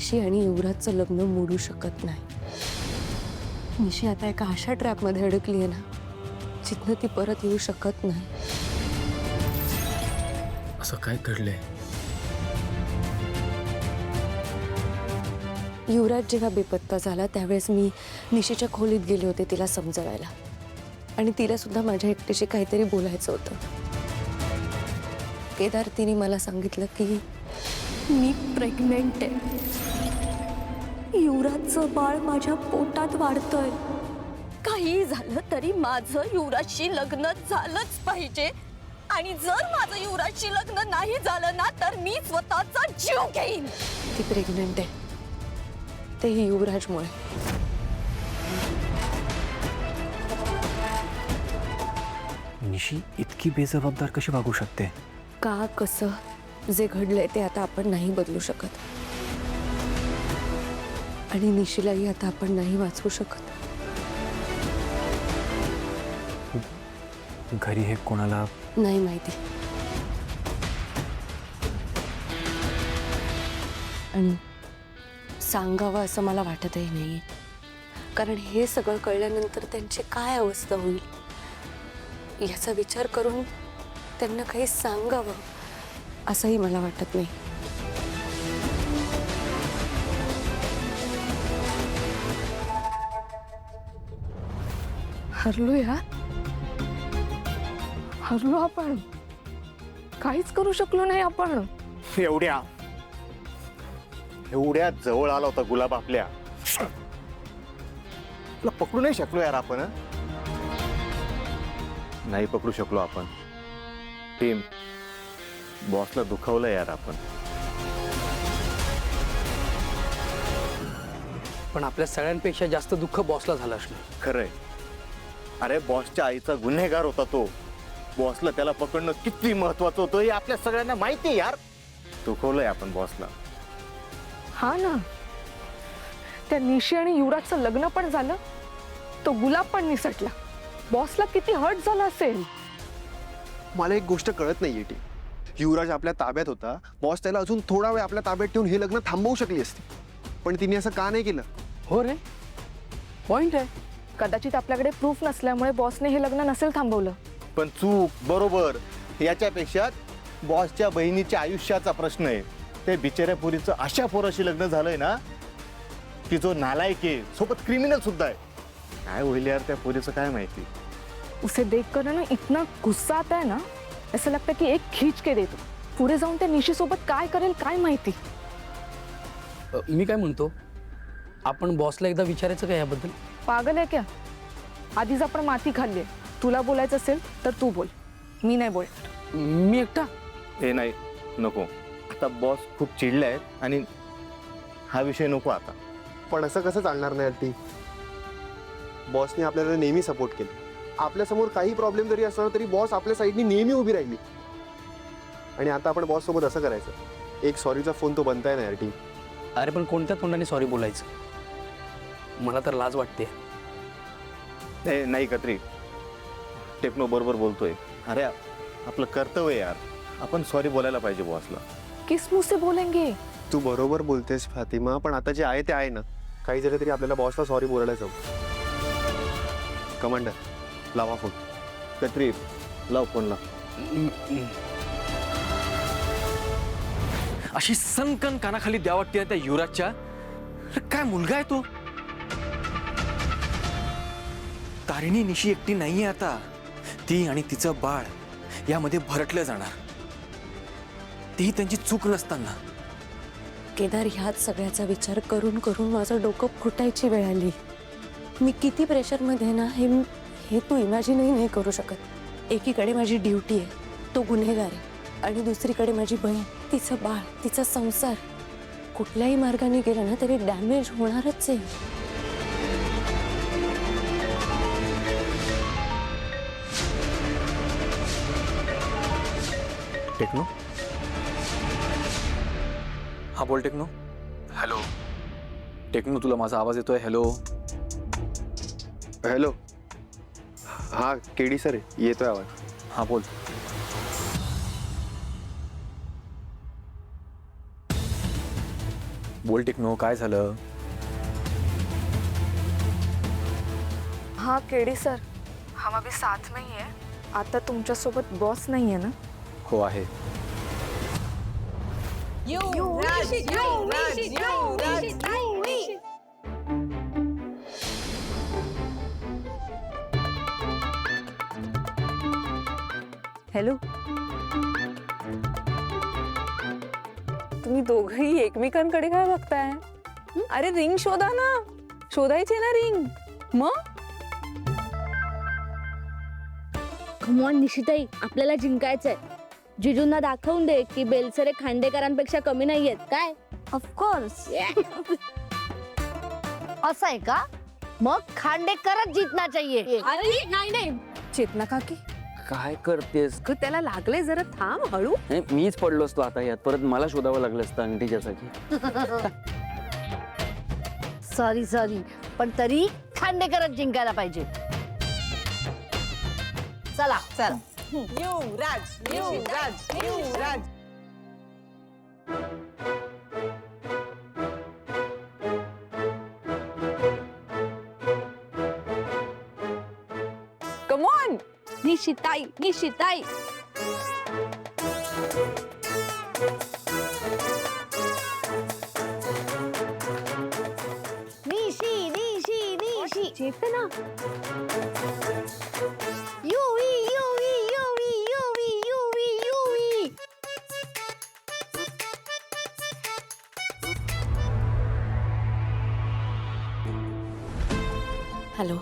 निशी आणि युवराजचं लग्न मोडू शकत नाही. निशी आता एका अशा ट्रॅपमध्ये अडकली आहे ना, जिथनं ती परत येऊ शकत नाही. असं काय घडलंय? युवराज जेव्हा बेपत्ता झाला त्यावेळेस मी निशीच्या खोलीत गेले होते तिला समजवायला, आणि तिला सुद्धा माझ्या एकटीशी काहीतरी बोलायचं होतं. केदार तिने मला सांगितलं की मी प्रेग्नेंट आहे. युवराजचं बाळ माझ्या पोटात वाढतंय. काही झालं तरी माझं युवराजशी लग्न झालंच पाहिजे, आणि जर माझं युवराजशी लग्न नाही झालं ना तर मी स्वतःचा जीव घेईन. ती प्रेग्नेंट आहे, तेही युवराजमुळे. निशी इतकी बेजबाबदार कशी वागू शकते? का कसं जे घडलंय ते आता आपण नाही बदलू शकत, आणि निशीलाही आता आपण नाही वाचवू शकत. घरी हे कोणाला नाही माहिती, आणि सांगावं असं मला वाटतही नाही, कारण हे सगळं कळल्यानंतर त्यांची काय अवस्था होईल याचा विचार करून त्यांना काही सांगावं असंही मला वाटत नाही. हरलो आपण, काहीच करू शकलो नाही आपण. एवढ्या जवळ आला होता गुलाब आपल्या, तुला पकडू नाही शकलो यार आपण. नाही पकडू शकलो आपण. टीम बॉसला दुखावलं यार आपण. पण आपल्या सगळ्यांपेक्षा जास्त दुःख बॉसला झालं असणार. खरंय. अरे बॉसच्या आईचा गुन्हेगार होता तो. बॉसला त्याला पकडणं किती महत्वाचं होतं हे आपल्या सगळ्यांना माहिती आहे यार. दुखवलंय आपण बॉसला. हा ना, त्या निशी आणि युवराजचं लग्न पण झालं, तो गुलाब पण निसटला. बॉसला किती हर्ट झाला असेल. मला एक गोष्ट कळत नाहीये टी. युवराज आपल्या ताब्यात होता, बॉस त्याला अजून थोडा वेळ आपल्या ताब्यात ठेवून हे लग्न थांबवू शकली असती, पण तिने असं का नाही केलं? हो रे, पॉइंट आहे. कदाचित आपल्याकडे प्रूफ नसल्यामुळे बॉसने हे लग्न नसेल थांबवलं. पण चूक बरोबर याच्यापेक्षा बॉसच्या बहिणीच्या आयुष्याचा प्रश्न आहे. ते बिचाऱ्या पोरीचं अशा पोराशी लग्न झालंय ना की जो नालायक आहे, सोबत क्रिमिनल सुद्धा आहे. काय होईल यार त्या पोरीचं काय माहिती. उसे देखकर ना इतना गुस्सा आता है ना, ऐसा लगता है कि एक खींच के दे दो. पुढे जाऊन त्या निशी सोबत काय करेल काय माहिती. मी काय म्हणतो, आपण बॉसला एकदा विचारायचं का याबद्दल? पागल आहे क्या? आधीच आपण माती खाल्ली. तुला बोलायचं असेल तर तू बोल, मी नाही बोलणार. मी एकटा? हे नाही, नको. आता बॉस खूप चिडलाय आणि हा विषय नको आता. पण असं कसं चालणार नाही टी. बॉसने आपल्याला नेहमी सपोर्ट केला. आपल्यासमोर काही प्रॉब्लेम जरी असला तरी बॉस आपल्या साईडनी नेहमी उभी राहिली, आणि आता आपण बॉस सोबत असं करायचं? एक सॉरीचा फोन तो बनताय ना यार टी. अरे पण कोणत्या तोंडाने सॉरी बोलायचं? मला तर लाज वाटते. नाही कत्री, टेक्नो बरोबर बोलतोय. अरे आपलं कर्तव्य यार, आपण सॉरी बोलायला पाहिजे बॉसला. किस मुंह से बोलेंगे? तू बरोबर बोलतेस फातिमा, पण आता जे आहे ते आहे ना. काही झालं तरी आपल्याला बॉसला सॉरी बोलायला जाऊ. कमांडर लावा फोन. कत्री लाव फोनला. अशी सनकन कानाखाली द्या वाटते त्या युवराजच्या. अरे काय मुलगा आहे तो. तारिणी निशी एकटी नाहीये आता. ती आणि तिचं बाळ यामध्ये भरटलं जाणार, तीही त्यांची चूक नसताना. केदार, ह्याच सगळ्याचा विचार करून करून माझं डोकं फुटायची वेळ आली. मी किती प्रेशरमध्ये ना हे तू इमॅजिनही नाही करू शकत. एकीकडे माझी ड्युटी आहे, तो गुन्हेगार आहे, आणि दुसरीकडे माझी बहीण, तिचं बाळ, तिचा संसार. कुठल्याही मार्गाने गेला ना तरी डॅमेज होणारच आहे. टेक्नो? हा बोल टेक्नो. हॅलो टेक्नो, तुला माझा आवाज येतोय? Hello hello. हा केडी सर आहे, येतोय आवाज. हा बोल. बोल टिकनो, काय झालं? हाँ केडी सर, हम अभी साथ में ही है. आता तुमच्यासोबत बॉस नाही आहे ना? हो आहे. हॅलो, तुम्ही दोघंही एकमेकांकडे काय बघताय? अरे रिंग शोधा ना, शोधायची ना रिंग. मग कमॉन निशिताई, आपल्याला जिंकायचंय. जिजूंना दाखवून दे की बेलसरे खांडेकरांपेक्षा कमी नाहीयेत. काय? ऑफकोर्स. असं आहे का? मग खांडेकरच जिंकना चाहिए. अरे नाही चेतना काकी, काय करतेस? त्याला लागले, जरा थांब, हळू. नाही, मीच पडलो असतो आता यात. परत मला शोधावं लागलं असतं अंगठीच्या जागी. सॉरी पण तरी खांडेकरच जिंकायला पाहिजे. चला चल. Come on. निशिताई निशी चेतना. युवी. हॅलो,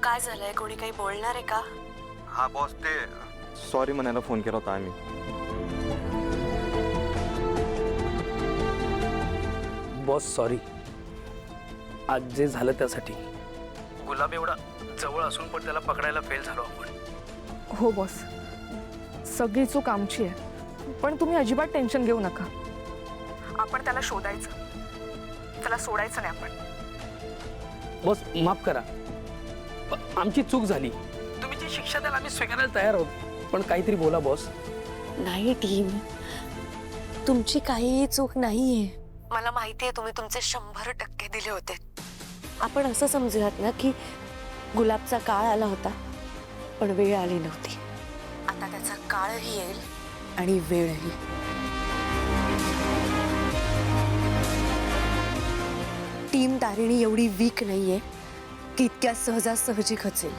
काय झालंय? कोणी काही बोलणार आहे का? हा बॉस, ते सॉरी म्हणायला फोन केला होता आम्ही. बॉस सॉरी, आज जे झालं त्यासाठी. गुलाब एवढा जवळ असून पण त्याला पकडायला फेल झालो आपण. हो बॉस, सगळी चूक आमची आहे. पण तुम्ही अजिबात टेन्शन घेऊ नका. आपण त्याला शोधायचं, त्याला सोडायचं नाही आपण. बॉस माफ करा, आमची चूक झाली. तुम्ही जी शिक्षा द्याल आम्ही स्वीकारायला तयार आहोत. पण काहीतरी बोला बॉस. नाही टीम, तुमची काहीही चूक नाहीये. मला माहितीये तुम्ही तुमचे 100% दिले होते. आपण असं समजूयात ना की गुलाबचा काळ आला होता, पण वेळ आली नव्हती. आता त्याचा काळही येईल आणि वेळही. टीम तारिणी एवढी वीक नाहीये की इतक्या सहजासहजी खचेल.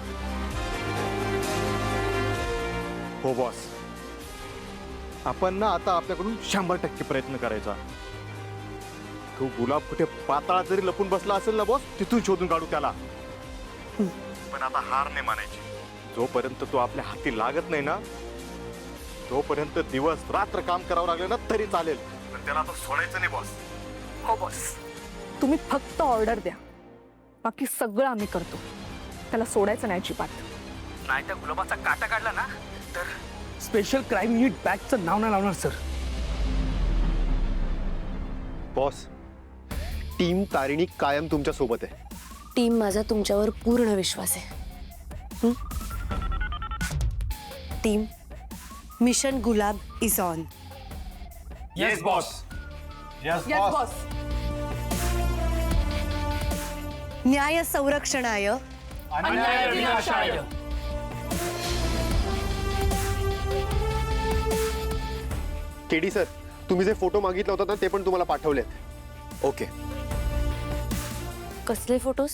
हो बॉस, आपण ना आता आपल्याकडून 100% प्रयत्न करायचा. तो गुलाब कुठे पाताळात जरी लपून बसला असेल ना बॉस, तिथून शोधून काढू त्याला. पण आता हार नाही मानायची. जोपर्यंत तो आपल्या हाती लागत नाही ना, तोपर्यंत दिवस रात्र काम करावं लागलं ना तरी चालेल, पण त्याला आता सोडायचं नाही बॉस. हो बॉस, तुम्ही फक्त ऑर्डर द्या, बाकी सगळं आम्ही करतो. त्याला सोडायचं नाही अजिबात. नाही त्या गुलाबाचा काटा काढला ना तर स्पेशल क्राईम युनिट बॅचचं नाव नाही लावणार सर. बॉस, टीम तारिणी कायम तुमच्या सोबत आहे. टीम, माझा तुमच्यावर पूर्ण विश्वास आहे. Team, mission gulab is on. Yes boss. Yes boss. न्याय संरक्षणाय. केडी सर, तुम्ही जे फोटो मागितले होता ना ते पण तुम्हाला पाठवलेत. ओके. कसले फोटोज?